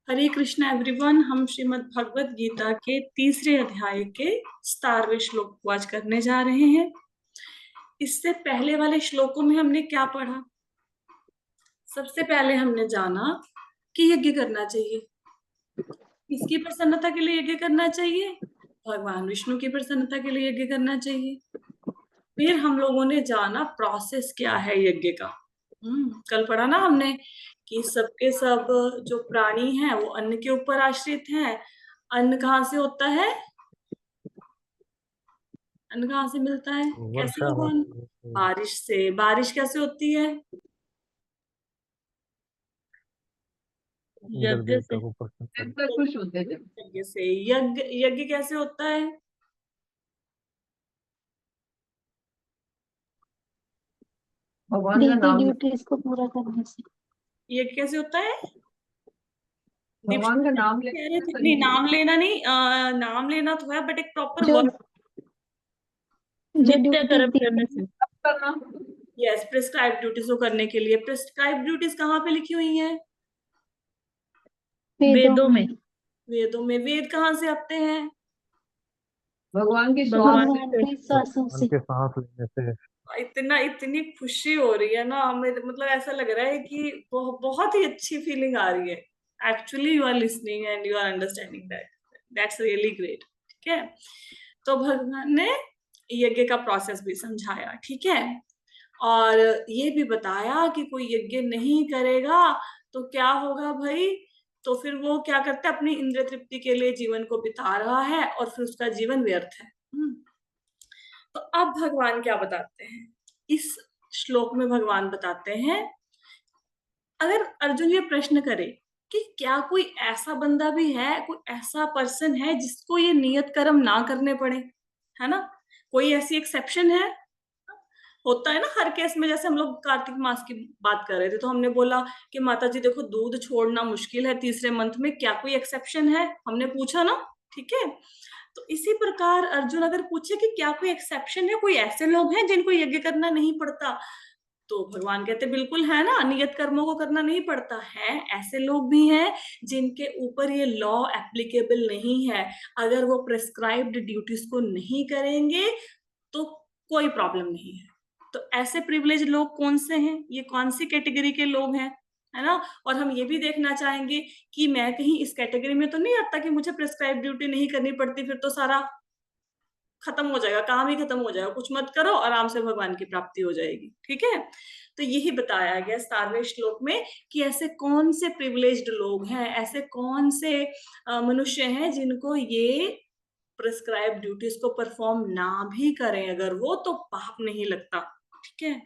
हरे Krishna everyone. हम श्रीमद् भगवत गीता के तीसरे अध्याय के 17वें श्लोक को आज करने जा रहे हैं। इससे पहले वाले श्लोकों में हमने क्या पढ़ा? सबसे पहले हमने जाना कि यज्ञ करना चाहिए। किसकी प्रसन्नता के लिए यज्ञ करना चाहिए? भगवान विष्णु की प्रसन्नता के लिए यज्ञ करना चाहिए। फिर हम लोगों ने जाना प्रोसेस क्या है यज्ञ का। कल पढ़ा ना हमने कि सबके सब जो प्राणी हैं वो अन्न के ऊपर आश्रित हैं। अन्न कहाँ से होता है? अन्न कहाँ से मिलता है? कैसे वर्षा भगवान? होती है तो बारिश से। बारिश कैसे होती है? इंद्र यज्ञ देवता से को प्रसन्न कर। सब खुश होते थे। यज्ञ से। यज्ञ यज्ञ कैसे होता है? भगवान का नाम ड्यूटीज को पूरा करने से। यज्ञ कैसे होता है? भगवान का नाम कह रहे थे लेना नहीं, नाम लेना नहीं, नाम लेना तो है बट एक प्रॉपर जो वर्ड। जो नित्य ड्यूटीज कर्म करने से करना। यस, प्रिस्क्राइब ड्यूटीज को करने के लिए। प्रिस्क्राइब ड्यूटीज कहाँ पे लिखी हुई हैं? वेदों में वेदों में। वेद कहाँ से आते हैं? भगवान के भगवान श्वास से। के श्वासों भगवान से। के सांस लेने से। इतनी खुशी हो रही है ना हमें, मतलब ऐसा लग रहा है कि बहुत ही अच्छी फीलिंग आ रही है। Actually you are listening and you are understanding that's really great. ठीक है, तो भगवान ने यज्ञ का प्रोसेस भी समझाया। ठीक है, और ये भी बताया कि कोई यज्ञ नहीं करेगा तो क्या होगा भाई? तो फिर वो क्या करता है, अपनी इंद्रिय तृप्ति के लिए जीवन को बिता रहा है और फिर उसका जीवन व्यर्थ है। तो अब भगवान क्या बताते हैं इस श्लोक में? भगवान बताते हैं, अगर अर्जुन ये प्रश्न करे कि क्या कोई ऐसा बंदा भी है, कोई ऐसा पर्सन है जिसको ये नियत कर्म ना करने पड़े, है ना? कोई ऐसी एक्सेप्शन है? होता है ना हर केस में। जैसे हम लोग कार्तिक मास की बात कर रहे थे तो हमने बोला कि माता जी देखो, दूध छोड़ना मुश्किल है तीसरे मंथ में, क्या कोई एक्सेप्शन है? हमने पूछा ना। ठीक है, तो इसी प्रकार अर्जुन अगर पूछे कि क्या कोई एक्सेप्शन है, कोई ऐसे लोग हैं जिनको यज्ञ करना नहीं पड़ता, तो भगवान कहते बिल्कुल है ना, नियत कर्मों को करना नहीं पड़ता है। ऐसे लोग भी हैं जिनके ऊपर ये लॉ एप्लीकेबल नहीं है। अगर वो प्रेस्क्राइब्ड ड्यूटीज को नहीं करेंगे तो कोई प्रॉब्लम नहीं है। तो ऐसे प्रिविलेज लोग कौन से हैं? ये कौन सी कैटेगरी के लोग हैं, है ना? और हम ये भी देखना चाहेंगे कि मैं कहीं इस कैटेगरी में तो नहीं आता कि मुझे प्रेस्क्राइब ड्यूटी नहीं करनी पड़ती, फिर तो सारा खत्म हो जाएगा, काम ही खत्म हो जाएगा, कुछ मत करो, आराम से भगवान की प्राप्ति हो जाएगी। ठीक है, तो यही बताया गया 17वें श्लोक में कि ऐसे कौन से प्रिविलेज्ड लोग हैं, ऐसे कौन से मनुष्य हैं जिनको ये प्रिस्क्राइब ड्यूटीज को परफॉर्म ना भी करें अगर वो, तो पाप नहीं लगता। ठीक है,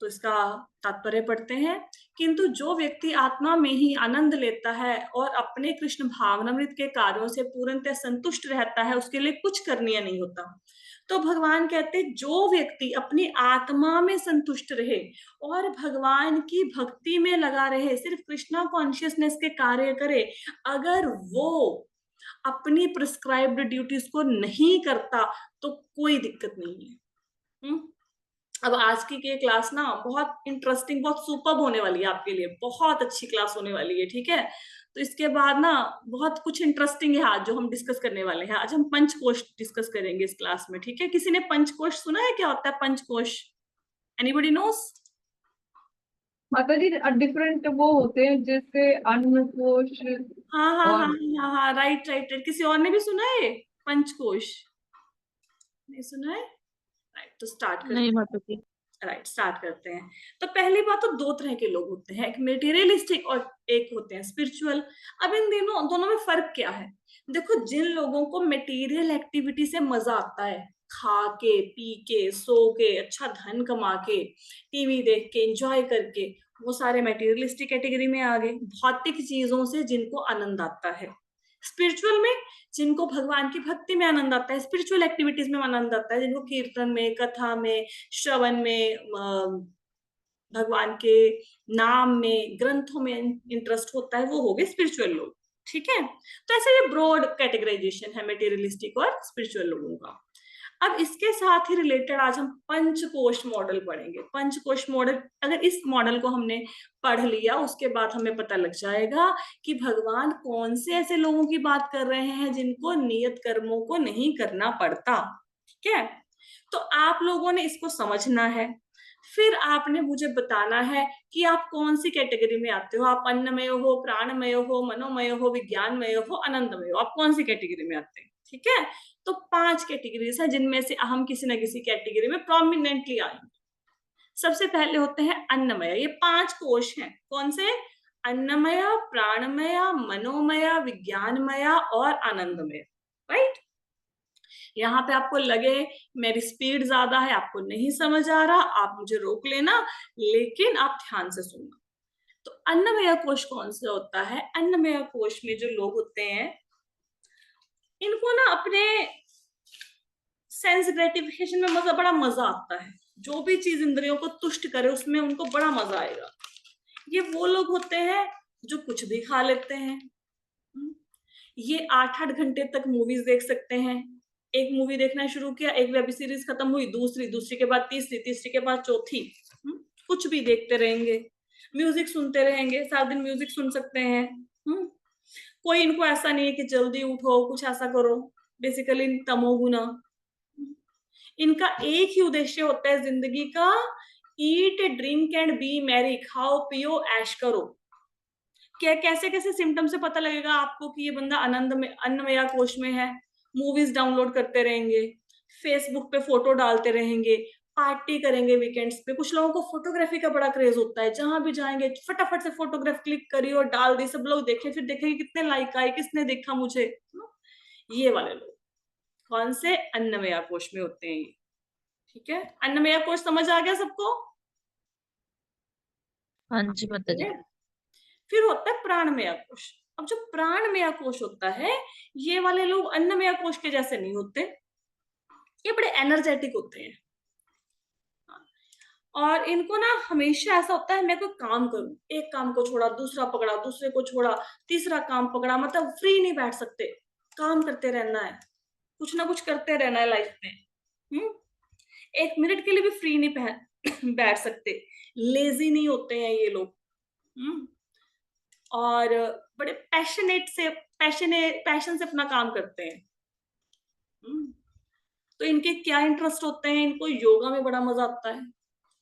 तो इसका तात्पर्य पढ़ते हैं। किंतु जो व्यक्ति आत्मा में ही आनंद लेता है और अपने कृष्ण भावनामृत के कार्यों से पूर्णतः संतुष्ट रहता है, उसके लिए कुछ करनीय नहीं होता। तो भगवान कहते हैं जो व्यक्ति अपनी आत्मा में संतुष्ट रहे और भगवान की भक्ति में लगा रहे, सिर्फ कृष्णा कॉन्शियसनेस के कार्य करे, अगर वो अपनी प्रिस्क्राइब्ड ड्यूटीज को नहीं करता तो कोई दिक्कत नहीं है। अब आज की ये क्लास ना बहुत इंटरेस्टिंग, बहुत सुपर्ब होने वाली है आपके लिए, बहुत अच्छी क्लास होने वाली है। ठीक है, तो इसके बाद ना बहुत कुछ इंटरेस्टिंग है आज जो हम डिस्कस करने वाले हैं। आज हम पंचकोश डिस्कस करेंगे इस क्लास में। ठीक है, किसी ने पंचकोश सुना है? क्या होता है पंचकोश? Anybody nose? माता जी डिफरेंट वो होते हैं जैसे अन्न कोश हाँ हाँ हाँ और हाँ हाँ, राइट राइट राइट। किसी और ने भी सुना है पंचकोश? नहीं सुना है? राइट, तो स्टार्ट करते नहीं हैं। माता जी। राइट, स्टार्ट करते हैं। तो पहली बात तो दो तरह के लोग होते हैं, एक मेटीरियलिस्टिक और एक होते हैं स्पिरिचुअल। अब इन दोनों में फर्क क्या है? देखो, जिन लोगों को मटेरियल एक्टिविटी से मजा आता है, खा के पी के सो के अच्छा धन कमा के टीवी देख के एंजॉय करके, वो सारे मटेरियलिस्टिक कैटेगरी में आ गए, भौतिक चीजों से जिनको आनंद आता है। स्पिरिचुअल में जिनको भगवान की भक्ति में आनंद आता है, स्पिरिचुअल एक्टिविटीज में आनंद आता है, जिनको कीर्तन में, कथा में, श्रवण में, भगवान के नाम में, ग्रंथों में इंटरेस्ट होता है, वो हो गए स्पिरिचुअल लोग। ठीक है, तो ऐसे ये ब्रॉड कैटेगराइजेशन है मटेरियलिस्टिक और स्पिरिचुअल लोगों का। अब इसके साथ ही रिलेटेड आज हम पंचकोश मॉडल पढ़ेंगे। पंचकोश मॉडल, अगर इस मॉडल को हमने पढ़ लिया उसके बाद हमें पता लग जाएगा कि भगवान कौन से ऐसे लोगों की बात कर रहे हैं जिनको नियत कर्मों को नहीं करना पड़ता। ठीक है, तो आप लोगों ने इसको समझना है, फिर आपने मुझे बताना है कि आप कौन सी कैटेगरी में आते हो। आप अन्नमय हो, प्राणमय हो, मनोमय हो, विज्ञानमय हो, आनंदमय हो, आप कौन सी कैटेगरी में आते हैं। ठीक है, तो 5 कैटेगरीज है जिनमें से हम किसी ना किसी कैटेगरी में प्रोमिनेंटली आएंगे। सबसे पहले होते हैं अन्नमय। ये 5 कोश हैं, कौन से? अन्नमय, प्राणमय, मनोमय, विज्ञानमय और आनंदमय। राइट, यहाँ पे आपको लगे मेरी स्पीड ज्यादा है, आपको नहीं समझ आ रहा, आप मुझे रोक लेना, लेकिन आप ध्यान से सुनना। तो अन्नमय कोश कौन सा होता है? अन्नमय कोश में जो लोग होते हैं इनको ना अपने सेंस ग्रेटिफिकेशन में बड़ा मजा आता है। जो भी चीज इंद्रियों को तुष्ट करे उसमें उनको बड़ा मजा आएगा। ये वो लोग होते हैं जो कुछ भी खा लेते हैं। ये 8-8 घंटे तक मूवीज देख सकते हैं। एक मूवी देखना शुरू किया, एक वेब सीरीज खत्म हुई, दूसरी, दूसरी के बाद तीसरी, तीसरी के बाद चौथी। कुछ भी देखते रहेंगे। म्यूजिक सुनते रहेंगे, सारा दिन म्यूजिक सुन सकते हैं। कोई इनको ऐसा नहीं है कि जल्दी उठो, कुछ ऐसा करो। बेसिकली तमोगुना। इनका एक ही उद्देश्य होता है जिंदगी का, ईट, ड्रिंक एंड बी मैरी। खाओ पियो ऐश करो। क्या कैसे कैसे सिम्टम से पता लगेगा आपको कि ये बंदा आनंद में, अन्नमया कोश में है? मूवीज डाउनलोड करते रहेंगे, फेसबुक पे फोटो डालते रहेंगे, पार्टी करेंगे वीकेंड्स पे। कुछ लोगों को फोटोग्राफी का बड़ा क्रेज होता है, जहां भी जाएंगे फटाफट से फोटोग्राफ क्लिक करी और डाल दी, सब लोग देखे, फिर देखेंगे कितने लाइक आए, किसने देखा मुझे। ये वाले लोग कौन से? अन्नमया कोश में होते हैं ये। ठीक है, अन्नमया कोश समझ आ गया सबको? हाँ जी माता जी। फिर होता है प्राणमय कोश। अब जो प्राणमय कोश होता है, ये वाले लोग अन्नमय कोश के जैसे नहीं होते। ये बड़े एनर्जेटिक होते हैं और इनको ना हमेशा ऐसा होता है मैं कोई काम करूं, एक काम को छोड़ा, दूसरा पकड़ा, दूसरे को छोड़ा, तीसरा काम पकड़ा, मतलब फ्री नहीं बैठ सकते, काम करते रहना है, कुछ ना कुछ करते रहना है लाइफ में। एक मिनट के लिए भी फ्री नहीं बैठ सकते। लेजी नहीं होते हैं ये लोग। और बड़े पैशन से अपना काम करते हैं। तो इनके क्या इंटरेस्ट होते हैं? इनको योगा में बड़ा मजा आता है,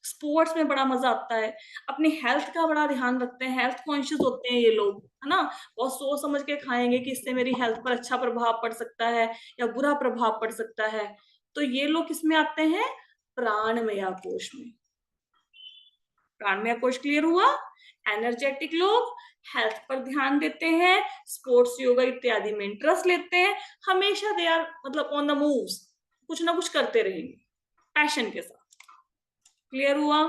स्पोर्ट्स में बड़ा मजा आता है, अपनी हेल्थ का बड़ा ध्यान रखते हैं, हेल्थ कॉन्शियस होते हैं ये लोग, है ना। बहुत सोच समझ के खाएंगे कि इससे मेरी हेल्थ पर अच्छा प्रभाव पड़ सकता है या बुरा प्रभाव पड़ सकता है। तो ये लोग किसमें आते हैं? प्राणमय कोश में। प्राणमय कोश क्लियर हुआ? एनर्जेटिक लोग, हेल्थ पर ध्यान देते हैं, स्पोर्ट्स, योगा इत्यादि में इंटरेस्ट लेते हैं, हमेशा दे आर मतलब ऑन द मूव्स, कुछ ना कुछ करते रहेंगे पैशन के साथ। क्लियर हुआ?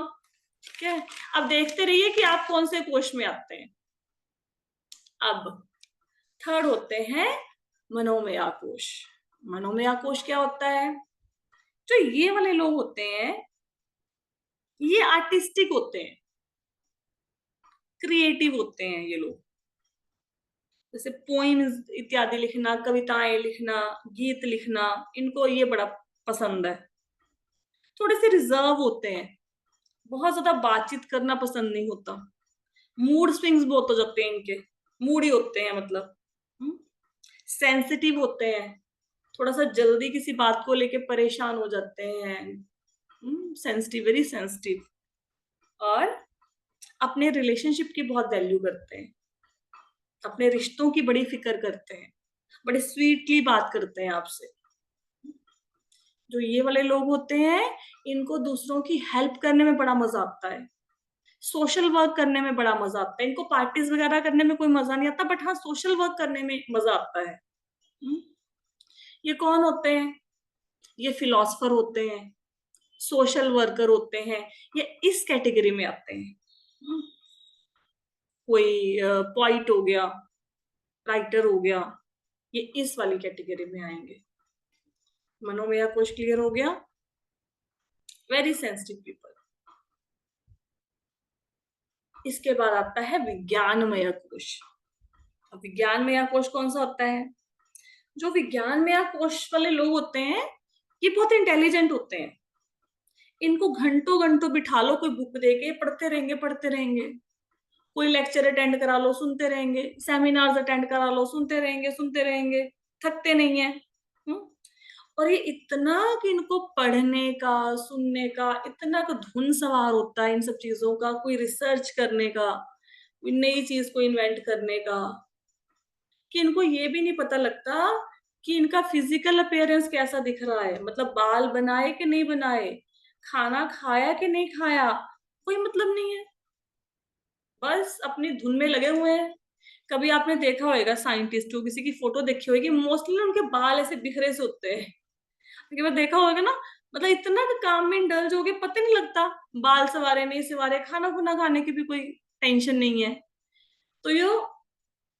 ठीक है, अब देखते रहिए कि आप कौन से कोश में आते हैं। अब थर्ड होते हैं मनोमय कोश। मनोमय कोश क्या होता है? जो ये वाले लोग होते हैं ये आर्टिस्टिक होते हैं, क्रिएटिव होते हैं ये लोग। जैसे पोइम्स इत्यादि लिखना, कविताएं लिखना, गीत लिखना, इनको ये बड़ा पसंद है। थोड़े से रिजर्व होते हैं, बहुत ज्यादा बातचीत करना पसंद नहीं होता। मूड स्विंग्स बहुत हो जाते हैं इनके, मूडी होते हैं मतलब। सेंसिटिव होते हैं, थोड़ा सा जल्दी किसी बात को लेके परेशान हो जाते हैं। Sensitive, very sensitive. और अपने रिलेशनशिप की बहुत वैल्यू करते हैं, अपने रिश्तों की बड़ी फिक्र करते हैं, बड़े स्वीटली बात करते हैं आपसे। जो ये वाले लोग होते हैं इनको दूसरों की हेल्प करने में बड़ा मजा आता है, सोशल वर्क करने में बड़ा मजा आता है। इनको पार्टीज वगैरह करने में कोई मजा नहीं आता, बट हाँ सोशल वर्क करने में मजा आता है। ये कौन होते हैं? ये फिलोसफर होते हैं, सोशल वर्कर होते हैं, ये इस कैटेगरी में आते हैं। कोई पोइट हो गया, राइटर हो गया, ये इस वाली कैटेगरी में आएंगे। मनोमय कोश क्लियर हो गया? Very sensitive people. इसके बाद आता है विज्ञानमय कोश। अब विज्ञानमय कोश कौन सा होता है? जो विज्ञानमय कोश वाले लोग होते हैं ये बहुत इंटेलिजेंट होते हैं, इनको घंटों घंटों बिठा लो कोई बुक दे के, पढ़ते रहेंगे पढ़ते रहेंगे। कोई लेक्चर अटेंड करा लो सुनते रहेंगे, सेमिनार्स अटेंड करा लो सुनते रहेंगे, थकते नहीं है। और ये इतना कि इनको पढ़ने का सुनने का इतना का धुन सवार होता है इन सब चीजों का, कोई रिसर्च करने का, कोई नई चीज को इन्वेंट करने का, कि इनको ये भी नहीं पता लगता कि इनका फिजिकल अपीयरेंस कैसा दिख रहा है, मतलब बाल बनाए कि नहीं बनाए, खाना खाया कि नहीं खाया, कोई मतलब नहीं है, बस अपनी धुन में लगे हुए हैं। कभी आपने देखा होगा साइंटिस्ट को, किसी की फोटो देखी होगी, मोस्टली उनके बाल ऐसे बिखरे से होते हैं, एक बार देखा होगा ना, मतलब इतना काम में इंडल्ज हो गए पता नहीं लगता, बाल सवारे नहीं सवारे, खाना खुना खाने की भी कोई टेंशन नहीं है। तो ये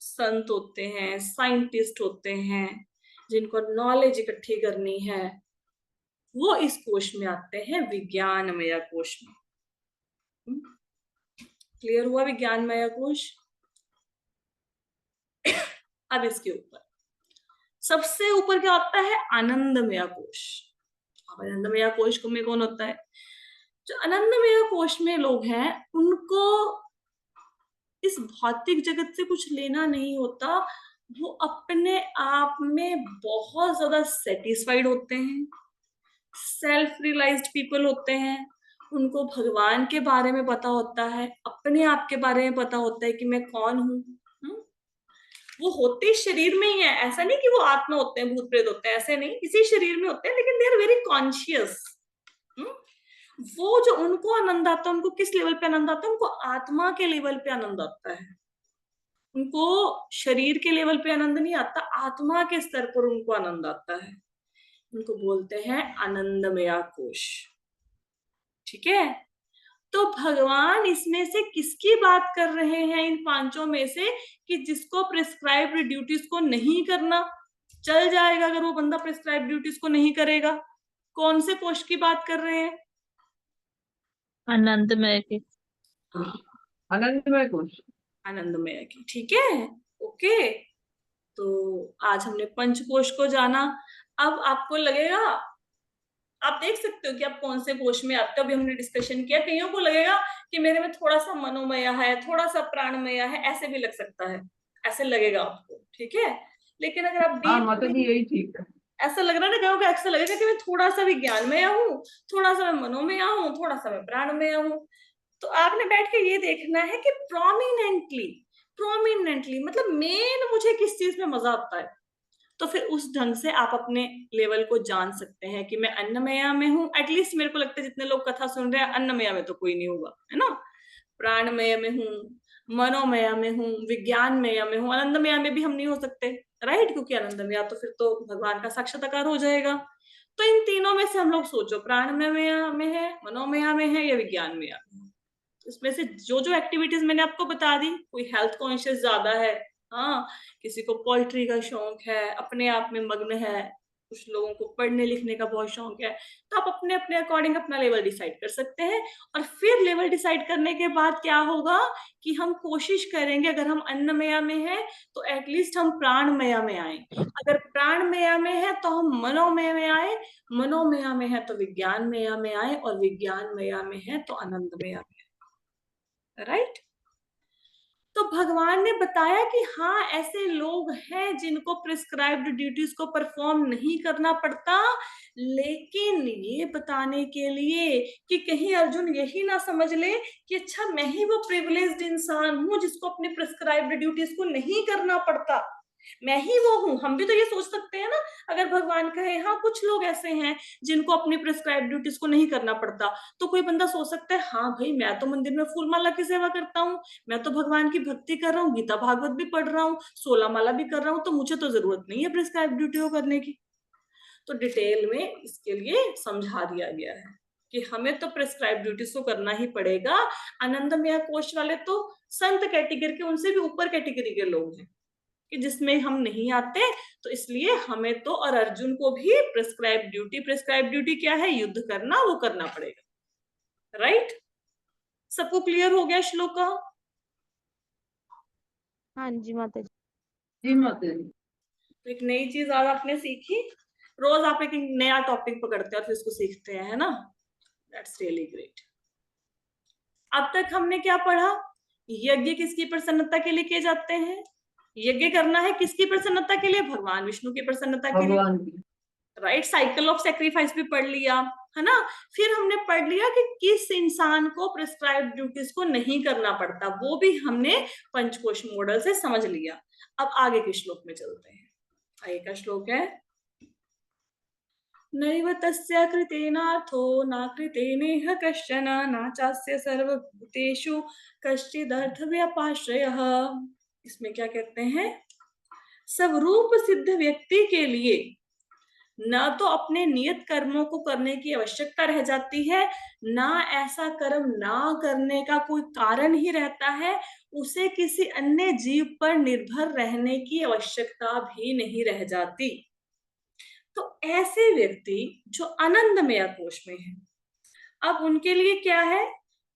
संत होते हैं, साइंटिस्ट होते हैं, जिनको नॉलेज इकट्ठी करनी है, वो इस कोश में आते हैं, विज्ञानमय कोश में। क्लियर हुआ विज्ञानमय कोश? अब इसके ऊपर सबसे ऊपर क्या होता है? आनंदमय कोश। अब आनंदमय कोश में कौन होता है? जो आनंदमय कोश में लोग हैं, उनको इस भौतिक जगत से कुछ लेना नहीं होता, वो अपने आप में बहुत ज्यादा सेटिस्फाइड होते हैं, सेल्फ रियलाइज्ड पीपल होते हैं, उनको भगवान के बारे में पता होता है, अपने आप के बारे में पता होता है कि मैं कौन हूँ। वो होते शरीर में ही है, ऐसा नहीं कि वो आत्मा होते हैं, भूत प्रेत होते हैं, ऐसे नहीं, इसी शरीर में होते हैं, लेकिन दे आर वेरी कॉन्शियस। वो जो उनको आनंद आता है, उनको किस लेवल पे आनंद आता है? उनको आत्मा के लेवल पे आनंद आता है, उनको शरीर के लेवल पे आनंद नहीं आता, आत्मा के स्तर पर उनको आनंद आता है। उनको बोलते हैं आनंदमय कोश। ठीक है, तो भगवान इसमें से किसकी बात कर रहे हैं इन पांचों में से, कि जिसको प्रिस्क्राइब्ड ड्यूटीज को नहीं करना, चल जाएगा अगर वो बंदा प्रिस्क्राइब्ड ड्यूटीज को नहीं करेगा। कौन से कोश की बात कर रहे हैं? आनंदमय की। आनंदमय कोश। आनंदमय की, ठीक है, ओके। तो आज हमने पंचकोश को जाना। अब आपको लगेगा, आप देख सकते हो कि आप कौन से कोश में आते हो, अभी हमने डिस्कशन किया, कईयों को लगेगा कि मेरे में थोड़ा सा मनोमय है, थोड़ा सा प्राणमय है, ऐसे भी लग सकता है, ऐसे लगेगा आपको, ठीक है। लेकिन अगर आप हाँ माता जी यही ठीक है। ऐसा लग रहा है ना, कहीं को ऐसा लगेगा कि मैं थोड़ा सा विज्ञानमय हूँ, थोड़ा सा मैं मनोमय हूँ, थोड़ा सा मैं प्राणमय हूँ। तो आपने बैठ के ये देखना है कि प्रोमिनेंटली, प्रोमिनेंटली मतलब मेन मुझे किस चीज में मजा आता है, तो फिर उस ढंग से आप अपने लेवल को जान सकते हैं कि मैं अन्नमया में हूँ। एटलीस्ट मेरे को लगता है जितने लोग कथा सुन रहे हैं, अन्नमया में तो कोई नहीं होगा, है ना। प्राणमय में हूँ, मनोमय में हूँ, विज्ञानमय में हूँ, आनंदमय में भी हम नहीं हो सकते, राइट, क्योंकि आनंदमय तो फिर तो भगवान का साक्षात्कार हो जाएगा। तो इन तीनों में से हम लोग सोचो, प्राणमय में है, मनोमय में है, या विज्ञानमय में है। इसमें से जो जो एक्टिविटीज मैंने आपको बता दी, कोई हेल्थ कॉन्शियस ज्यादा है, हाँ, किसी को पोल्ट्री का शौक है, अपने आप में मग्न है, कुछ लोगों को पढ़ने लिखने का बहुत शौक है, तो आप अपने अपने अकॉर्डिंग अपना लेवल डिसाइड कर सकते हैं। और फिर लेवल डिसाइड करने के बाद क्या होगा कि हम कोशिश करेंगे, अगर हम अन्नमया में है तो एटलीस्ट हम प्राणमया में आए, अगर प्राणमया में है तो हम मनोमय में आए, मनोमया में है तो विज्ञानमया में आए, और विज्ञानमया में है तो आनंदमया में, राइट। तो भगवान ने बताया कि हाँ ऐसे लोग हैं जिनको प्रिस्क्राइब्ड ड्यूटीज को परफॉर्म नहीं करना पड़ता, लेकिन ये बताने के लिए कि कहीं अर्जुन यही ना समझ ले कि अच्छा मैं ही वो प्रिविलेज्ड इंसान हूं जिसको अपनी प्रिस्क्राइब्ड ड्यूटीज को नहीं करना पड़ता, मैं ही वो हूं। हम भी तो ये सोच सकते हैं ना, अगर भगवान कहे हाँ कुछ लोग ऐसे हैं जिनको अपनी प्रिस्क्राइब्ड ड्यूटीज को नहीं करना पड़ता, तो कोई बंदा सोच सकता है हाँ भाई मैं तो मंदिर में फूल माला की सेवा करता हूँ, मैं तो भगवान की भक्ति कर रहा हूँ, गीता भागवत भी पढ़ रहा हूँ, 16 माला भी कर रहा हूँ, तो मुझे तो जरूरत नहीं है प्रिस्क्राइब ड्यूटी को करने की। तो डिटेल में इसके लिए समझा दिया गया है कि हमें तो प्रिस्क्राइब ड्यूटीज को करना ही पड़ेगा। आनंदमय कोश वाले तो संत कैटेगरी के, उनसे भी ऊपर कैटेगरी के लोग हैं कि जिसमें हम नहीं आते, तो इसलिए हमें तो, और अर्जुन को भी प्रिस्क्राइब ड्यूटी क्या है? युद्ध करना, वो करना पड़ेगा, राइट। सबको क्लियर हो गया श्लोक का? हाँ जी माता जी। जी माता जी। तो एक नई चीज आज आपने सीखी रोज आप एक नया टॉपिक पकड़ते हैं और फिर उसको सीखते हैं, है ना? That's really great. अब तक हमने क्या पढ़ा? यज्ञ किसकी प्रसन्नता के लिए किए जाते हैं? यज्ञ करना है किसकी प्रसन्नता के लिए? भगवान विष्णु की प्रसन्नता के लिए। भगवान की। राइट, साइकिल ऑफ सेक्रीफाइस भी पढ़ लिया, है ना? फिर हमने पढ़ लिया कि किस इंसान को प्रिस्क्राइब ड्यूटीज को नहीं करना पड़ता, वो भी हमने पंचकोश मॉडल से समझ लिया। अब आगे के श्लोक में चलते हैं। आगे का श्लोक है, नैव तस्य कृतेनार्थो न कृतेनेह कश्चन न चास्य सर्वभूतेषु कश्चिदर्थ व्यपाश्रयः। इसमें क्या कहते हैं? स्वरूप सिद्ध व्यक्ति के लिए न तो अपने नियत कर्मों को करने की आवश्यकता रह जाती है, ना ऐसा कर्म ना करने का कोई कारण ही रहता है, उसे किसी अन्य जीव पर निर्भर रहने की आवश्यकता भी नहीं रह जाती। तो ऐसे व्यक्ति जो आनंदमय कोश में हैं, अब उनके लिए क्या है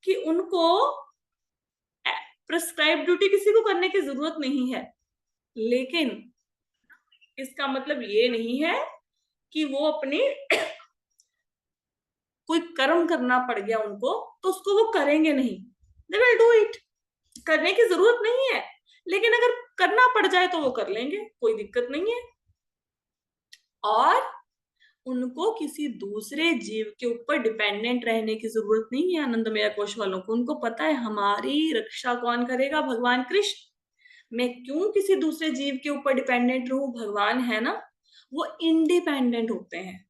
कि उनको प्रिस्क्राइब ड्यूटी किसी को करने की जरूरत नहीं है, लेकिन इसका मतलब ये नहीं है कि वो अपनी कोई कर्म करना पड़ गया उनको तो उसको वो करेंगे नहीं, दे विल डू इट। करने की जरूरत नहीं है, लेकिन अगर करना पड़ जाए तो वो कर लेंगे, कोई दिक्कत नहीं है। और उनको किसी दूसरे जीव के ऊपर डिपेंडेंट रहने की जरूरत नहीं है। आनंदमय कोश वालों को उनको पता है हमारी रक्षा कौन करेगा? भगवान कृष्ण। मैं क्यों किसी दूसरे जीव के ऊपर डिपेंडेंट रहूं? भगवान है ना, वो इंडिपेंडेंट होते हैं।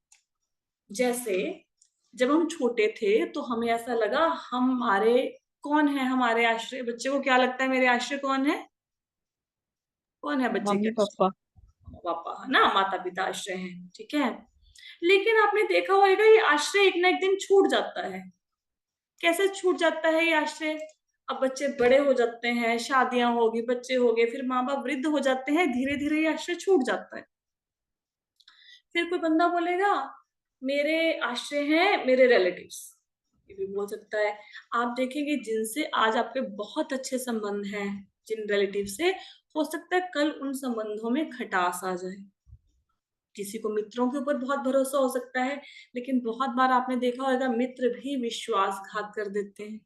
जैसे जब हम छोटे थे तो हमें ऐसा लगा हमारे कौन है, हमारे आश्रय। बच्चे को क्या लगता है मेरे आश्रय कौन है? कौन है बच्चे के मम्मी आश्रय? पापा। पापा, है ना, माता पिता आश्रय हैं, ठीक है। लेकिन आपने देखा होगा ये आश्रय एक ना एक दिन छूट जाता है। कैसे छूट जाता है ये आश्रय? अब बच्चे बड़े हो जाते हैं, शादियां होगी, बच्चे हो गए, फिर माँ बाप वृद्ध हो जाते हैं, धीरे धीरे ये आश्रय छूट जाता है। फिर कोई बंदा बोलेगा मेरे आश्रय हैं मेरे रिलेटिव्स, ये भी बोल सकता है। आप देखेंगे जिनसे आज आपके बहुत अच्छे संबंध हैं, जिन रिलेटिव से, हो सकता है कल उन संबंधों में खटास आ जाए। किसी को मित्रों के ऊपर बहुत भरोसा हो सकता है, लेकिन बहुत बार आपने देखा होगा मित्र भी विश्वासघात कर देते हैं।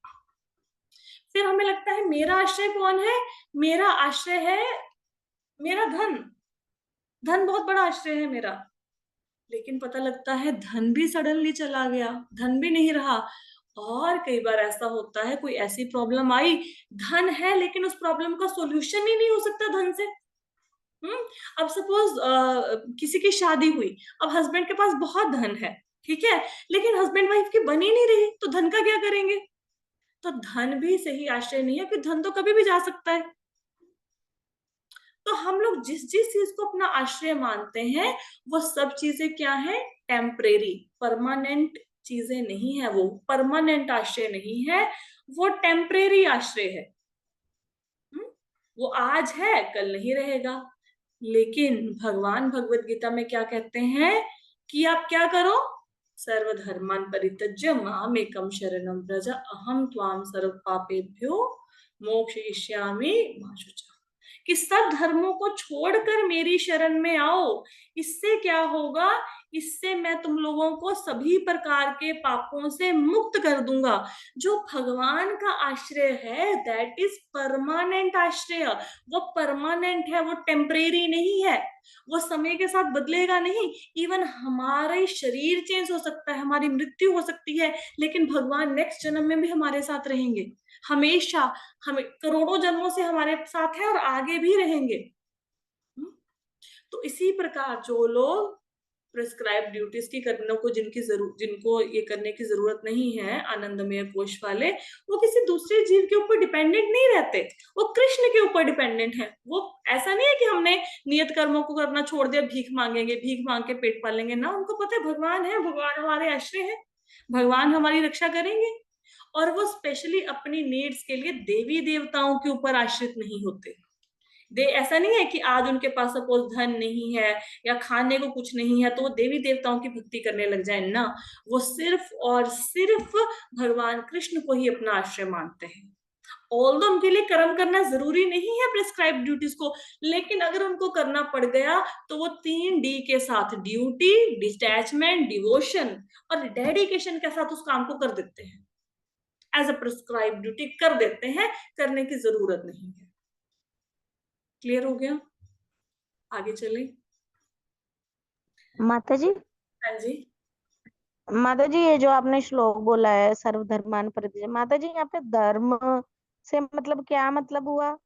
फिर हमें लगता है मेरा आश्रय कौन है? मेरा आश्रय है मेरा धन। धन बहुत बड़ा आश्रय है मेरा। लेकिन पता लगता है धन भी सडनली चला गया, धन भी नहीं रहा। और कई बार ऐसा होता है कोई ऐसी प्रॉब्लम आई, धन है लेकिन उस प्रॉब्लम का सॉल्यूशन ही नहीं हो सकता धन से। हम्म। अब सपोज किसी की शादी हुई, अब हस्बैंड के पास बहुत धन है, ठीक है, लेकिन हस्बैंड वाइफ की बन ही नहीं रही, तो धन का क्या करेंगे? तो धन भी सही आश्रय नहीं है, क्योंकि धन तो कभी भी जा सकता है। तो हम लोग जिस जिस चीज को अपना आश्रय मानते हैं वो सब चीजें क्या है? टेम्परेरी, परमानेंट चीजें नहीं है। वो परमानेंट आश्रय नहीं है, वो टेम्परेरी आश्रय है। वो आज है कल नहीं रहेगा। लेकिन भगवान भगवत गीता में क्या कहते हैं कि आप क्या करो? सर्वधर्मान परित्यज्य मामेकं शरणं व्रज अहम त्वाम सर्व पापेभ्यो मोक्षयिष्यामि मा शुचः। कि सब धर्मों को छोड़कर मेरी शरण में आओ। इससे क्या होगा? इससे मैं तुम लोगों को सभी प्रकार के पापों से मुक्त कर दूंगा। जो भगवान का आश्रय है दैट इज परमानेंट आश्रय। वो परमानेंट है, वो टेम्परेरी नहीं है, वो समय के साथ बदलेगा नहीं। इवन हमारे शरीर चेंज हो सकता है, हमारी मृत्यु हो सकती है, लेकिन भगवान नेक्स्ट जन्म में भी हमारे साथ रहेंगे हमेशा। हमें करोड़ों जन्मों से हमारे साथ है और आगे भी रहेंगे। तो इसी प्रकार जो लोग प्रिस्क्राइब ड्यूटीज की करने को जिनको ये करने की जरूरत नहीं है, आनंदमय कोश वाले, वो किसी दूसरे जीव के ऊपर डिपेंडेंट नहीं रहते, वो कृष्ण के ऊपर डिपेंडेंट है। वो ऐसा नहीं है कि हमने नियत कर्मों को करना छोड़ दिया, भीख मांगेंगे, भीख मांग के पेट पालेंगे ना। उनको पता है भगवान है, भगवान हमारे आश्रय है, भगवान हमारी रक्षा करेंगे। और वो स्पेशली अपनी नीड्स के लिए देवी देवताओं के ऊपर आश्रित नहीं होते। ऐसा नहीं है कि आज उनके पास सपोज धन नहीं है या खाने को कुछ नहीं है तो वो देवी देवताओं की भक्ति करने लग जाए ना। वो सिर्फ और सिर्फ भगवान कृष्ण को ही अपना आश्रय मानते हैं। ऑल्दो उनके लिए कर्म करना जरूरी नहीं है प्रिस्क्राइब ड्यूटीज को, लेकिन अगर उनको करना पड़ गया तो वो 3D के साथ, ड्यूटी, डिटैचमेंट, डिवोशन और डेडिकेशन के साथ उस काम को कर देते हैं, एज अ प्रिस्क्राइब ड्यूटी कर देते हैं, करने की जरूरत नहीं है। क्लियर हो गया? आगे चले। माता जी, हाँ जी। माता जी ये जो आपने श्लोक बोला है सर्वधर्मान परित्यज्य, माता जी यहाँ पे धर्म से मतलब क्या मतलब हुआ?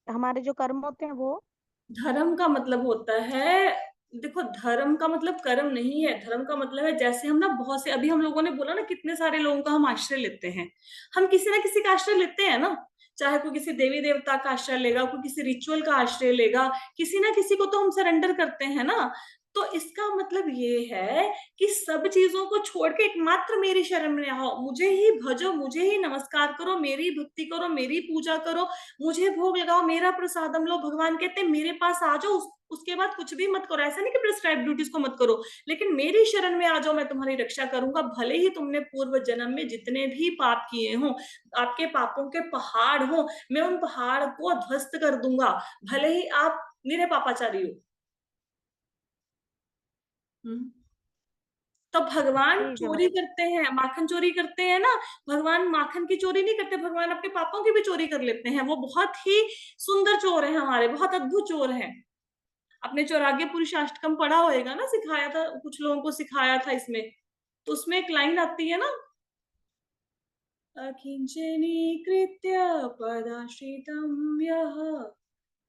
हमारे जो कर्म होते हैं वो? धर्म का मतलब होता है, देखो धर्म का मतलब कर्म नहीं है, धर्म का मतलब है जैसे हम ना बहुत से, अभी हम लोगों ने बोला ना कितने सारे लोगों का हम आश्रय लेते हैं, हम किसी ना किसी का आश्रय लेते हैं ना, चाहे कोई किसी देवी देवता का आश्रय लेगा, कोई किसी रिचुअल का आश्रय लेगा, किसी ना किसी को तो हम सरेंडर करते हैं ना। तो इसका मतलब ये है कि सब चीजों को छोड़ के एकमात्र मेरी शरण में आओ, मुझे ही भजो, मुझे ही नमस्कार करो, मेरी भक्ति करो, मेरी पूजा करो, मुझे भोग लगाओ, मेरा प्रसादम लो। भगवान कहते हैं मेरे पास आ जाओ, उसके बाद कुछ भी मत करो। ऐसा नहीं कि प्रिस्क्राइब ड्यूटीज को मत करो, लेकिन मेरी शरण में आ जाओ, मैं तुम्हारी रक्षा करूंगा, भले ही तुमने पूर्व जन्म में जितने भी पाप किए हो, आपके पापों के पहाड़ हो, मैं उन पहाड़ को ध्वस्त कर दूंगा, भले ही आप निरे पापाचारी हो। तो भगवान ठीक है चोरी माता करते हैं, माखन चोरी करते हैं ना, भगवान माखन की चोरी नहीं करते, भगवान आपके पापों की भी चोरी कर लेते हैं। वो बहुत ही सुंदर चोर है हमारे, बहुत अद्भुत चोर हैं। अपने चौराग्य पुरुषाष्टकम पढ़ा होएगा ना, सिखाया था कुछ लोगों को, सिखाया था इसमें, तो उसमें एक लाइन आती है ना, अकिंचनीकृत्य पदाश्रितं यः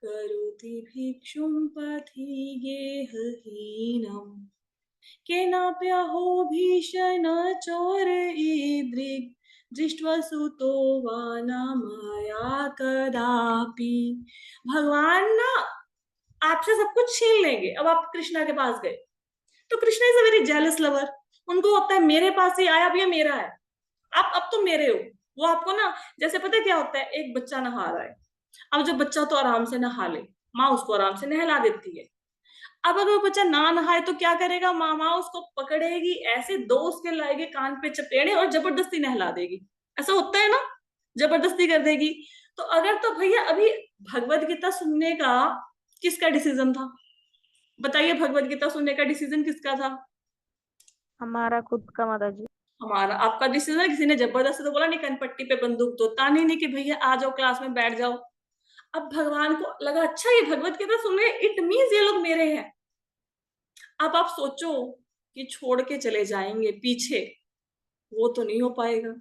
करोति भिक्षुं पथि गेहहीनम् केनाप्यहो भीषण चोर ईदृग् दृष्ट्वा सुतो वा न मया कदापि। भगवान ना आपसे सब कुछ छीन लेंगे। अब आप कृष्णा के पास गए तो Krishna is a very jealous lover, उनको होता है मेरे पास ही आया, अब ये मेरा है, आप अब तुम मेरे हो। वो आपको ना, जैसे पता है क्या होता है, एक बच्चा नहा रहा है, अब जब बच्चा तो आराम से नहा ले, माँ उसको आराम से नहला देती है। अब अगर वो बच्चा ना नहाए तो क्या करेगा, मामा उसको पकड़ेगी ऐसे, दो उसके लाएगी कान पे चपेड़े और जबरदस्ती नहला देगी। ऐसा होता है ना, जबरदस्ती कर देगी। तो अगर तो भैया अभी भगवत गीता सुनने का किसका डिसीजन था, बताइए, भगवत गीता सुनने का डिसीजन किसका था? हमारा खुद का माता जी। हमारा। आपका डिसीजन, किसी ने जबरदस्ती तो बोला नहीं, कनपट्टी पे बंदूक तो ताने नहीं कि भैया आ जाओ क्लास में बैठ जाओ। अब भगवान को लगा अच्छा ये भगवत गीता सुन रहे, इट मीन्स ये लोग मेरे हैं। अब आप सोचो कि छोड़ के चले जाएंगे पीछे, वो तो नहीं हो पाएगा,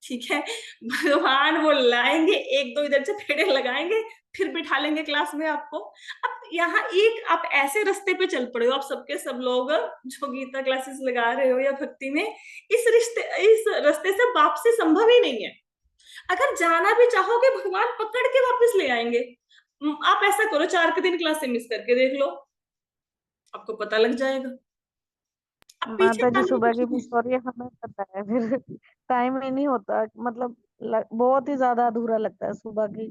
ठीक है। भगवान वो लाएंगे, एक दो इधर से फेरे लगाएंगे, फिर बिठा लेंगे क्लास में आपको। अब यहाँ एक आप ऐसे रास्ते पे चल पड़े हो, आप सबके सब लोग जो गीता क्लासेस लगा रहे हो या भक्ति में, इस रास्ते से वापसी संभव ही नहीं है। अगर जाना भी चाहोगे भगवान पकड़ के वापस ले आएंगे। आप ऐसा करो, 4 के दिन क्लास से मिस करके देख लो, आपको पता लग जाएगा। अब पीछे माता जी जाने सुबह कुछ की नहीं। मिस हो रही है, हमें पता है फिर टाइम ही नहीं होता, मतलब बहुत ही ज्यादा अधूरा लगता है सुबह की,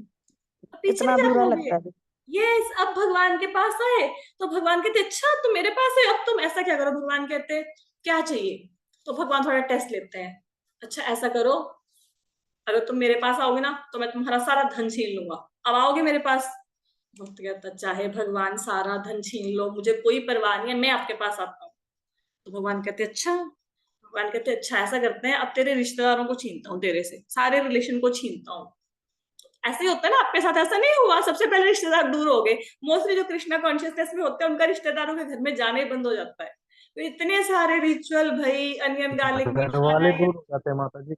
अब पीछे इतना क्या अधूरा रहोगे? लगता है। यस, अब भगवान के पास आए तो भगवान कहते अच्छा तुम मेरे पास है, अब तुम ऐसा क्या करो, भगवान कहते क्या चाहिए, तो भगवान थोड़ा टेस्ट लेते हैं। अच्छा ऐसा करो, अगर तुम मेरे पास आओगे ना तो मैं तुम्हारा सारा धन छीन लूंगा, अब आओगे मेरे पास? भक्त कहता चाहे भगवान सारा धन छीन लो, मुझे कोई परवाह नहीं है, मैं आपके पास आता हूँ। तो भगवान कहते अच्छा, भगवान कहते अच्छा ऐसा करते हैं, अब तेरे रिश्तेदारों को छीनता हूँ, तेरे से सारे रिलेशन को छीनता हूँ। ऐसे ही होता है ना, आपके साथ ऐसा नहीं हुआ, सबसे पहले रिश्तेदार दूर हो गए। मोस्टली जो कृष्णा कॉन्शियसनेस में होते हैं उनका रिश्तेदारों के घर में जाना ही बंद हो जाता है। तो इतने सारे रिचुअल भाई, अनियन गार्लिक नहीं घर खाना वाले है दूर हो जाते हैं माता जी।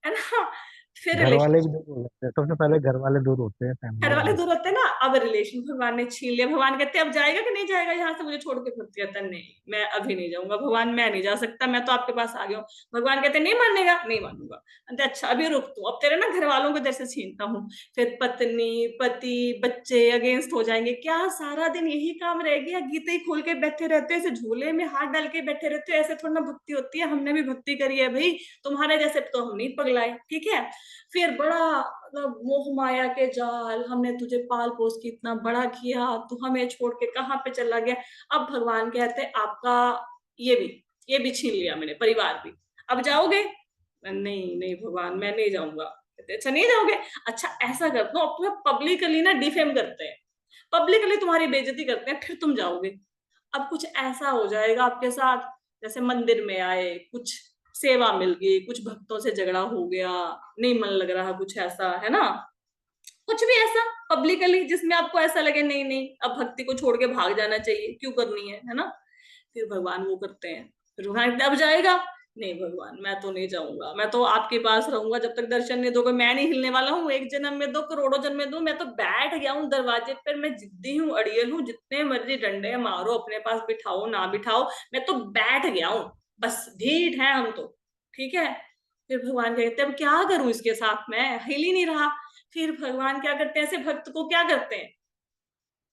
है ना, फिर घर वाले भी रिलेशन, दूर हो जाते हैं, सबसे पहले घर वाले दूर होते हैं, घर फैमिली वाले वाले। दूर होते हैं ना, अब रिलेशन भगवान ने छीन लिया। भगवान कहते हैं अब जाएगा कि नहीं जाएगा यहाँ से मुझे छोड़ के? भक्त कहता है नहीं मैं अभी नहीं जाऊंगा, भगवान मैं नहीं जा सकता, मैं तो आपके पास आ गया हूँ। भगवान कहते नहीं मानेगा, नहीं मानूंगा। कहते अच्छा अभी रुक तू, अब तेरे ना घर वालों को इधर से छीनता हूँ। फिर पत्नी पति बच्चे अगेंस्ट हो जाएंगे, क्या सारा दिन यही काम रह गया, गीता ही खोल के बैठे रहते हो, ऐसे झूले में हाथ डाल के बैठे रहते हो, ऐसे थोड़ा ना भक्ति होती है, हमने भी भक्ति करी है भाई, तुम्हारे जैसे तो हम नहीं पगलाए, ठीक है। फिर बड़ा मतलब मोह माया के जाल, हमने तुझे पाल पोस के इतना बड़ा किया, तू हमें छोड़ के कहाँ पे चला गया। अब भगवान कहते आपका ये भी ये भी छीन लिया मैंने, परिवार भी, अब जाओगे? नहीं नहीं भगवान मैं नहीं जाऊंगा। कहते अच्छा नहीं जाओगे, अच्छा ऐसा करते हो, अब पब्लिकली ना डिफेम करते हैं, पब्लिकली तुम्हारी बेइज्जती करते हैं, फिर तुम जाओगे। अब कुछ ऐसा हो जाएगा आपके साथ, जैसे मंदिर में आए, कुछ सेवा मिल गई, कुछ भक्तों से झगड़ा हो गया, नहीं मन लग रहा, कुछ ऐसा है ना, कुछ भी ऐसा पब्लिकली जिसमें आपको ऐसा लगे नहीं नहीं अब भक्ति को छोड़ के भाग जाना चाहिए, क्यों करनी है ना। फिर भगवान वो करते हैं, फिर भगवान अब जाएगा, नहीं भगवान मैं तो नहीं जाऊंगा, मैं तो आपके पास रहूंगा जब तक दर्शन नहीं दोगे, मैं नहीं हिलने वाला हूँ, एक जन्म में दो करोड़ों जन्म में दो, मैं तो बैठ गया हूँ दरवाजे पर, मैं जिद्दी हूँ, अड़ियल हूँ, जितने मर्जी डंडे मारो, अपने पास बिठाओ ना बिठाओ, मैं तो बैठ गया हूँ, बस ढीठ है हम तो, ठीक है। फिर भगवान कहते हैं अब क्या करूं इसके साथ, मैं हिल ही नहीं रहा। फिर भगवान क्या करते हैं, ऐसे भक्त को क्या करते हैं,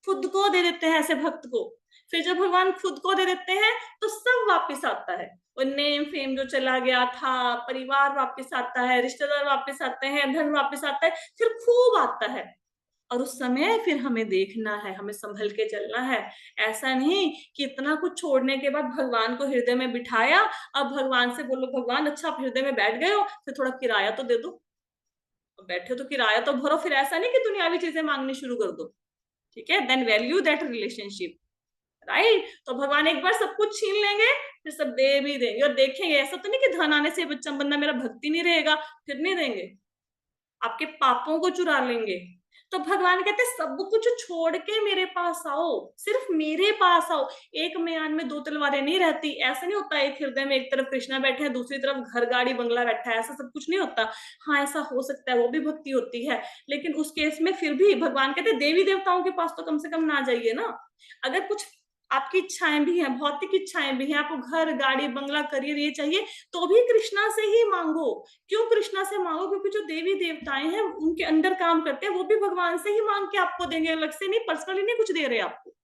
खुद को दे देते हैं ऐसे भक्त को। फिर जब भगवान खुद को दे देते हैं तो सब वापस आता है, वो नेम फेम जो चला गया था, परिवार वापस आता है, रिश्तेदार वापस आते हैं, धन वापस आता है, फिर खूब आता है। और उस समय फिर हमें देखना है, हमें संभल के चलना है। ऐसा नहीं कि इतना कुछ छोड़ने के बाद भगवान को हृदय में बिठाया, अब भगवान से बोलो भगवान अच्छा आप हृदय में बैठ गए हो, फिर थोड़ा किराया तो दे दो, बैठे तो किराया तो भरो, फिर ऐसा नहीं कि दुनियावी चीजें मांगनी शुरू कर दो, ठीक है। Then value that relationship, right. तो भगवान एक बार सब कुछ छीन लेंगे, फिर सब दे भी देंगे, और देखेंगे ऐसा तो नहीं कि धन आने से बच्चा बंदा मेरा भक्ति नहीं रहेगा, फिर नहीं देंगे, आपके पापों को चुरा लेंगे। तो भगवान कहते सब कुछ छोड़ के मेरे पास आओ, सिर्फ मेरे पास आओ। एक म्यान में दो तलवारें नहीं रहती, ऐसा नहीं होता एक हृदय में एक तरफ कृष्णा बैठे हैं, दूसरी तरफ घर गाड़ी बंगला बैठा है, ऐसा सब कुछ नहीं होता। हाँ ऐसा हो सकता है, वो भी भक्ति होती है, लेकिन उस केस में फिर भी भगवान कहते देवी देवताओं के पास तो कम से कम ना जाइए ना। अगर कुछ आपकी इच्छाएं भी हैं, भौतिक इच्छाएं भी हैं, आपको घर गाड़ी बंगला करियर ये चाहिए, तो भी कृष्णा से ही मांगो। क्यों कृष्णा से मांगो, क्योंकि जो देवी देवताएं हैं उनके अंदर काम करते हैं, वो भी भगवान से ही मांग के आपको देंगे, अलग से नहीं, पर्सनली नहीं कुछ दे रहे आपको,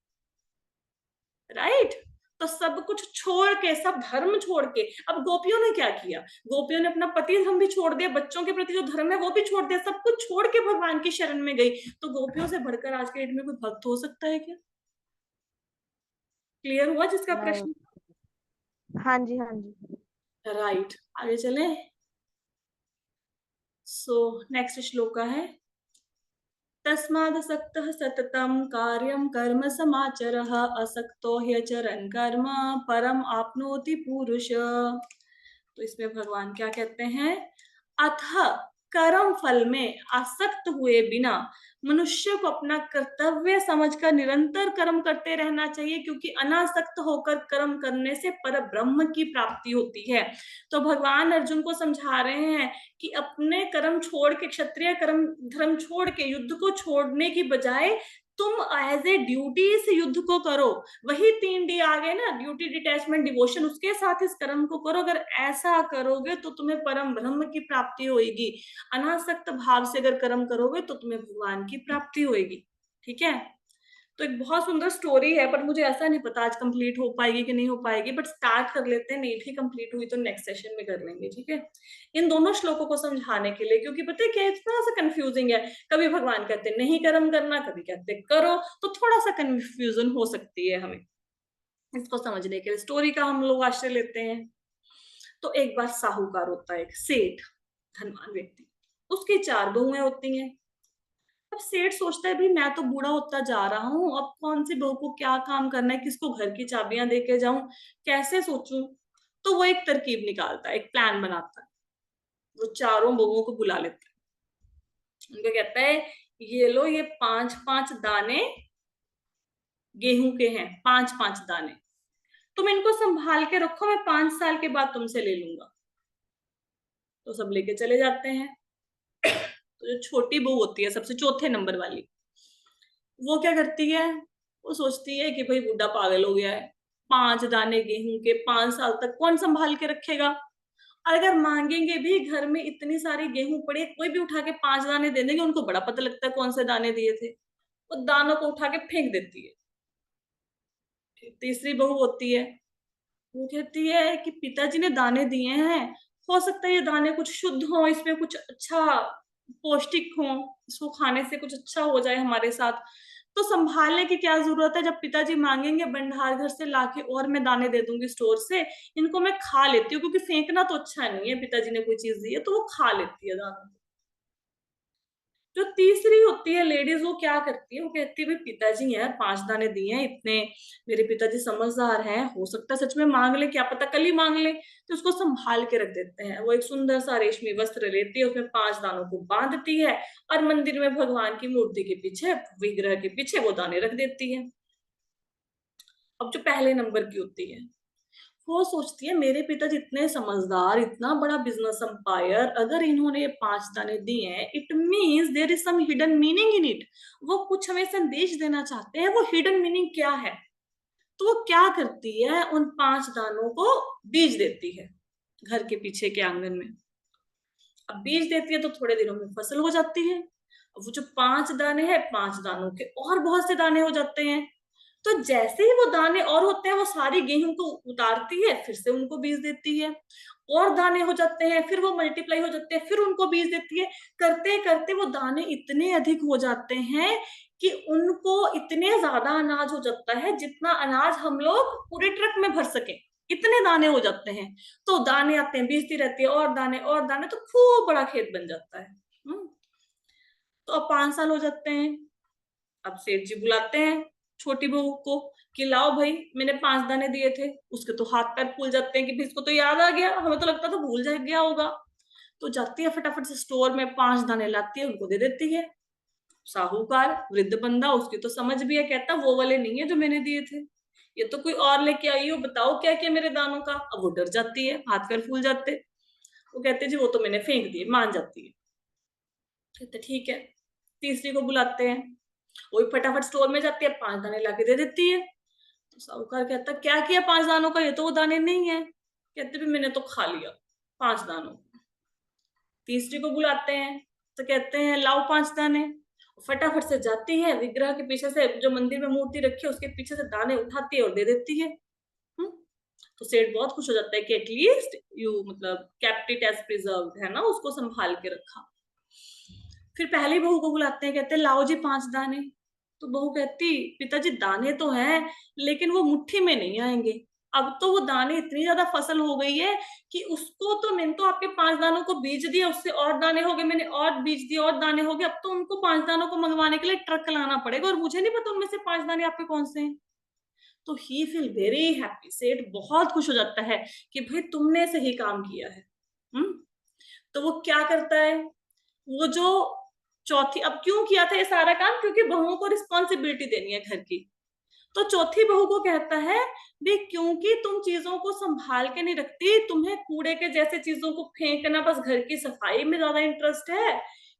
राइट। तो सब कुछ छोड़ के, सब धर्म छोड़ के, अब गोपियों ने क्या किया, गोपियों ने अपना पति धर्म भी छोड़ दिया, बच्चों के प्रति जो धर्म है वो भी छोड़ दिया, सब कुछ छोड़ के भगवान की शरण में गई। तो गोपियों से बढ़कर आज के डेट में कोई भक्त हो सकता है क्या? क्लियर हुआ जिसका नहीं। प्रश्न? हाँ जी, हाँ जी। राइट, आगे चले। सो नेक्स्ट श्लोक है, तस्मादसक्तः सततं कार्यं कर्म समाचरः, असक्तो ह्यचरन् कर्म परम आपनोति पुरुष। तो इसमें भगवान क्या कहते हैं, अतः कर्म फल में आसक्त हुए बिना मनुष्य को अपना कर्तव्य समझकर निरंतर कर्म करते रहना चाहिए, क्योंकि अनासक्त होकर कर्म करने से पर ब्रह्म की प्राप्ति होती है। तो भगवान अर्जुन को समझा रहे हैं कि अपने कर्म छोड़ के, क्षत्रिय कर्म धर्म छोड़ के, युद्ध को छोड़ने की बजाय तुम एज ए ड्यूटी इस युद्ध को करो। वही 3D आ गए ना, ड्यूटी डिटैचमेंट डिवोशन, उसके साथ इस कर्म को करो। अगर ऐसा करोगे तो तुम्हें परम ब्रह्म की प्राप्ति होगी। अनासक्त भाव से अगर कर्म करोगे तो तुम्हें भगवान की प्राप्ति होगी, ठीक है। तो एक बहुत सुंदर स्टोरी है, पर मुझे ऐसा नहीं पता आज कंप्लीट हो पाएगी कि नहीं हो पाएगी, बट स्टार्ट कर लेते हैं, नहीं भी कंप्लीट हुई तो नेक्स्ट सेशन में कर लेंगे, ठीक है। इन दोनों श्लोकों को समझाने के लिए, क्योंकि पता है क्या इतना सा कंफ्यूजिंग है, कभी भगवान कहते नहीं कर्म करना, कभी कहते करो, तो थोड़ा सा कंफ्यूजन हो सकती है हमें। इसको समझने के लिए स्टोरी का हम लोग आश्रय लेते हैं। तो एक बार साहूकार होता है, एक सेठ, धनवान व्यक्ति, उसकी 4 बहुएं होती हैं। अब सेठ सोचता है भाई मैं तो बूढ़ा होता जा रहा हूँ, अब कौन सी बहू को क्या काम करना है, किसको घर की चाबियां दे के जाऊं, कैसे सोचूं। तो वो एक तरकीब निकालता है, एक प्लान बनाता है। वो चारों बहुओं को बुला लेता है, उनको कहता है ये लो, ये 5-5 दाने गेहूं के हैं, 5-5 दाने, तुम इनको संभाल के रखो, मैं 5 साल के बाद तुमसे ले लूंगा। तो सब लेके चले जाते हैं। तो जो छोटी बहू होती है, सबसे चौथे नंबर वाली, वो क्या करती है, वो सोचती है कि भाई बूढ़ा पागल हो गया है, 5 दाने गेहूं के 5 साल तक कौन संभाल के रखेगा। और अगर मांगेंगे भी, घर में इतनी सारी गेहूं पड़ी, कोई भी उठा के 5 दाने दे देंगे, उनको बड़ा पता लगता है कौन से दाने दिए थे, वो दानों को उठा के फेंक देती है। तीसरी बहू होती है, वो कहती है कि पिताजी ने दाने दिए हैं, हो सकता है ये दाने कुछ शुद्ध हो, इसमें कुछ अच्छा पौष्टिक हो, इसको खाने से कुछ अच्छा हो जाए हमारे साथ, तो संभालने की क्या जरूरत है, जब पिताजी मांगेंगे भंडार घर से लाके और मैं दाने दे दूंगी स्टोर से, इनको मैं खा लेती हूँ, क्योंकि फेंकना तो अच्छा नहीं है, पिताजी ने कोई चीज दी है तो वो खा लेती है दानों को। जो तीसरी होती है लेडीज, वो क्या करती है, वो कहती है भाई पिताजी हैं, 5 दाने दिए हैं इतने, मेरे पिताजी समझदार हैं, हो सकता है सच में मांग ले, क्या पता कल ही मांग ले, तो उसको संभाल के रख देते हैं। वो एक सुंदर सा रेशमी वस्त्र लेती है, उसमें 5 दानों को बांधती है और मंदिर में भगवान की मूर्ति के पीछे, विग्रह के पीछे वो दाने रख देती है। अब जो पहले नंबर की होती है, वो सोचती है मेरे पिताजी इतने समझदार, इतना बड़ा बिजनेस एम्पायर, अगर इन्होंने ये 5 दाने दिए हैं, it means there is some hidden meaning in it. वो कुछ हमें संदेश देना चाहते हैं, वो हिडन मीनिंग क्या है? तो वो क्या करती है, उन 5 दानों को बीज देती है घर के पीछे के आंगन में। अब बीज देती है तो थोड़े दिनों में फसल हो जाती है। अब वो जो 5 दाने हैं, 5 दानों के और बहुत से दाने हो जाते हैं। तो जैसे ही वो दाने और होते हैं, वो सारी गेहूं को उतारती है, फिर से उनको बीज देती है, और दाने हो जाते हैं, फिर वो मल्टीप्लाई हो जाते हैं, फिर उनको बीज देती है। करते करते वो दाने इतने अधिक हो जाते हैं कि उनको इतने ज्यादा अनाज हो जाता है, जितना अनाज हम लोग पूरे ट्रक में भर सके, इतने दाने हो जाते हैं। तो दाने आते हैं, बीजती रहती है, और दाने, तो खूब बड़ा खेत बन जाता है। तो अब 5 साल हो जाते हैं। अब सेठ जी बुलाते हैं छोटी बहू को कि लाओ भाई, मैंने 5 दाने दिए थे। उसके तो हाथ पैर फूल जाते हैं कि भाई इसको तो याद आ गया, हमें तो लगता था भूल जा गया होगा। तो जाती है फटाफट से स्टोर में, 5 दाने लाती है, उनको दे देती है। साहूकार वृद्ध बंदा, उसकी तो समझ भी है, कहता वो वाले नहीं है जो मैंने दिए थे, ये तो कोई और लेके आई हो, बताओ क्या क्या मेरे दानों का। अब वो डर जाती है, हाथ पैर फूल जाते। वो कहते जी वो तो मैंने फेंक दिए, मान जाती है। कहते ठीक है। तीसरी को बुलाते हैं, वो भी फटाफट स्टोर में जाती है, 5 दाने लाके दे देती है। तो साहूकार कहता क्या किया 5 दानों का, ये तो वो दाने नहीं है। कहते भी मैंने तो खा लिया 5 दानों। तीसरी को बुलाते हैं, तो कहते हैं लाओ 5 दाने। फटाफट से जाती है, विग्रह के पीछे से, जो मंदिर में मूर्ति रखी है उसके पीछे से दाने उठाती है और दे देती है। तो सेठ बहुत खुश हो जाता है कि एटलीस्ट यू मतलब केप्ट इट एज प्रिजर्व्ड, है ना, उसको संभाल के रखा। फिर पहली बहू को बुलाते हैं, कहते हैं लाओ जी 5 दाने। तो बहू कहती पिताजी दाने तो हैं, लेकिन वो मुट्ठी में नहीं आएंगे। अब तो वो दाने, इतनी ज्यादा फसल हो गई है कि उसको तो, मैंने तो आपके 5 दानों को बीज दिया, उससे और दाने हो गए, मैंने और बीज दिए और दाने हो गए, अब तो उनको 5 दानों को मंगवाने के लिए ट्रक लाना पड़ेगा, और मुझे नहीं पता उनमें से 5 दाने आपके कौन से हैं। तो ही फील वेरी हैप्पी, सेठ बहुत खुश हो जाता है कि भाई तुमने सही काम किया है। तो वो क्या करता है, वो जो चौथी, अब क्यों किया था ये सारा काम, क्योंकि बहुओं को रिस्पॉन्सिबिलिटी देनी है घर की। तो चौथी बहू को कहता है भी क्योंकि तुम चीजों को संभाल के नहीं रखती, तुम्हें कूड़े के जैसे चीजों को फेंकना, बस घर की सफाई में ज्यादा इंटरेस्ट है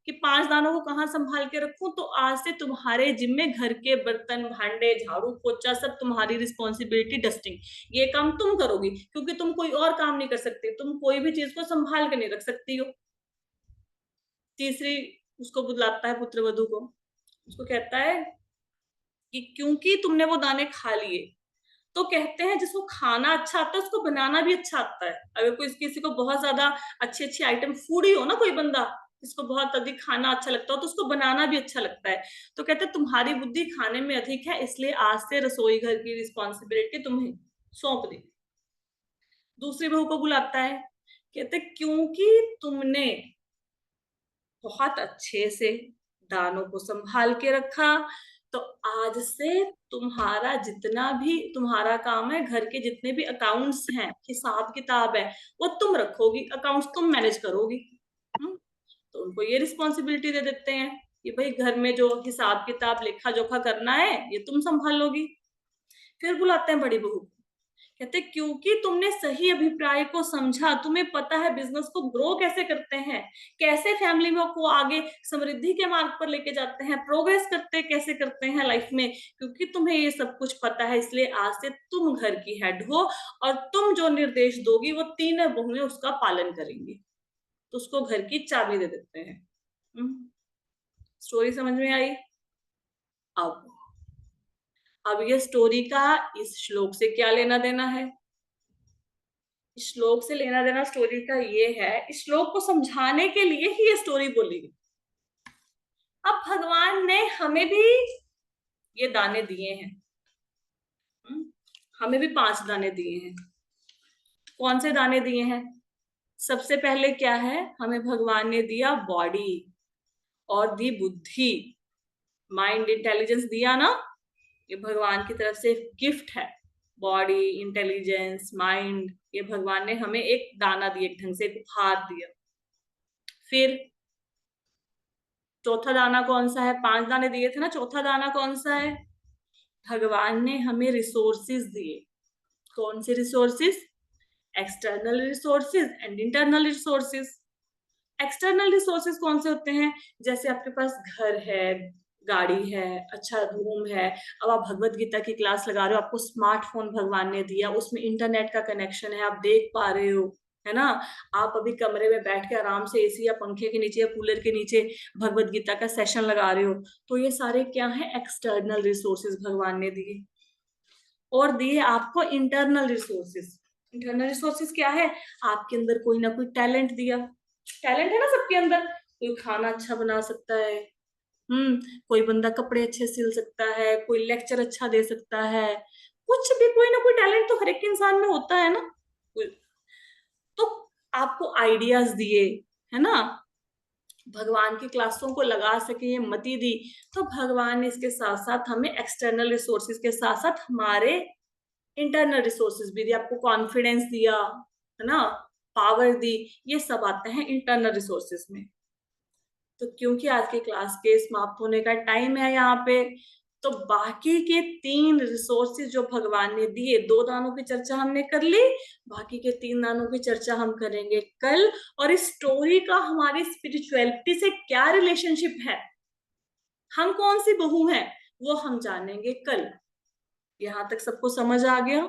कि 5 दानों को कहाँ संभाल के रखूं, तो आज से तुम्हारे जिम्मे घर के बर्तन भांडे झाड़ू पोछा सब तुम्हारी रिस्पॉन्सिबिलिटी, डस्टिंग ये काम तुम करोगी, क्योंकि तुम कोई और काम नहीं कर सकती, तुम कोई भी चीज को संभाल के नहीं रख सकती हो। तीसरी उसको बुलाता है पुत्र वधू को, उसको कहता है कि क्योंकि तुमने वो दाने खा लिए, तो कहते हैं जिसको खाना अच्छा आता है उसको बनाना भी अच्छा आता है। अगर कोई किसी को बहुत ज्यादा अच्छी अच्छी आइटम, फूडी हो ना कोई बंदा, जिसको बहुत अधिक खाना अच्छा लगता हो, तो उसको बनाना भी अच्छा लगता है। तो कहते हैं तुम्हारी बुद्धि खाने में अधिक है, इसलिए आज से रसोई घर की रिस्पॉन्सिबिलिटी तुम्हें सौंप दी। दूसरी बहू को बुलाता है, कहते क्योंकि तुमने बहुत अच्छे से दानों को संभाल के रखा, तो आज से तुम्हारा जितना भी तुम्हारा काम है, घर के जितने भी अकाउंट्स हैं, हिसाब किताब है, वो तुम रखोगी, अकाउंट्स तुम मैनेज करोगी। तो उनको ये रिस्पॉन्सिबिलिटी दे देते हैं कि भाई घर में जो हिसाब किताब लेखा जोखा करना है ये तुम संभाल लोगी। फिर बुलाते हैं बड़ी बहू, कहते क्योंकि तुमने सही अभिप्राय को समझा, तुम्हें पता है बिजनेस को ग्रो कैसे करते हैं, कैसे फैमिली में को आगे समृद्धि के मार्ग पर लेके जाते हैं, प्रोग्रेस करते कैसे करते हैं लाइफ में, क्योंकि तुम्हें ये सब कुछ पता है, इसलिए आज से तुम घर की हेड हो और तुम जो निर्देश दोगी वो 3 बहुएं उसका पालन करेंगी। तो उसको घर की चाबी दे देते हैं। स्टोरी समझ में आई? अब ये स्टोरी का इस श्लोक से क्या लेना देना है? इस श्लोक से लेना देना स्टोरी का ये है, इस श्लोक को समझाने के लिए ही ये स्टोरी बोली गई। अब भगवान ने हमें भी ये दाने दिए हैं, हमें भी 5 दाने दिए हैं। कौन से दाने दिए हैं? सबसे पहले क्या है, हमें भगवान ने दिया बॉडी, और दी बुद्धि, माइंड इंटेलिजेंस दिया ना, ये भगवान की तरफ से गिफ्ट है। बॉडी, इंटेलिजेंस, माइंड, ये भगवान ने हमें एक दाना दिया, एक ढंग से एक उपहार दिया। फिर चौथा दाना कौन सा है? 5 दाने दिए थे ना, चौथा दाना कौन सा है? भगवान ने हमें रिसोर्सेज दिए। कौन से resources? External resources and internal resources. External resources कौन से होते हैं? जैसे आपके पास घर है, गाड़ी है, अच्छा रूम है, अब आप भगवत गीता की क्लास लगा रहे हो, आपको स्मार्टफोन भगवान ने दिया, उसमें इंटरनेट का कनेक्शन है, आप देख पा रहे हो, है ना। आप अभी कमरे में बैठ के आराम से एसी या पंखे के नीचे या कूलर के नीचे भगवत गीता का सेशन लगा रहे हो। तो ये सारे क्या है? एक्सटर्नल रिसोर्सेज भगवान ने दिए। और दिए आपको इंटरनल रिसोर्सेज। इंटरनल रिसोर्सेज क्या है? आपके अंदर कोई ना कोई टैलेंट दिया। टैलेंट है ना सबके अंदर, कोई खाना अच्छा बना सकता है, कोई बंदा कपड़े अच्छे सिल सकता है, कोई लेक्चर अच्छा दे सकता है, कुछ भी कोई ना कोई टैलेंट तो हर एक इंसान में होता है ना। तो आपको आइडियाज दिए, है ना, भगवान की क्लासों को लगा सके ये मति दी। तो भगवान ने इसके साथ साथ हमें एक्सटर्नल रिसोर्सेज के साथ साथ हमारे इंटरनल रिसोर्सेज भी दिया, आपको कॉन्फिडेंस दिया, है ना, पावर दी, ये सब आते हैं इंटरनल रिसोर्सेज में। तो क्योंकि आज की क्लास के समाप्त होने का टाइम है यहाँ पे, तो बाकी के 3 रिसोर्सेज जो भगवान ने दिए, 2 दानों की चर्चा हमने कर ली, बाकी के 3 दानों की चर्चा हम करेंगे कल। और इस स्टोरी का हमारी स्पिरिचुअलिटी से क्या रिलेशनशिप है, हम कौन सी बहू हैं, वो हम जानेंगे कल। यहाँ तक सबको समझ आ गया?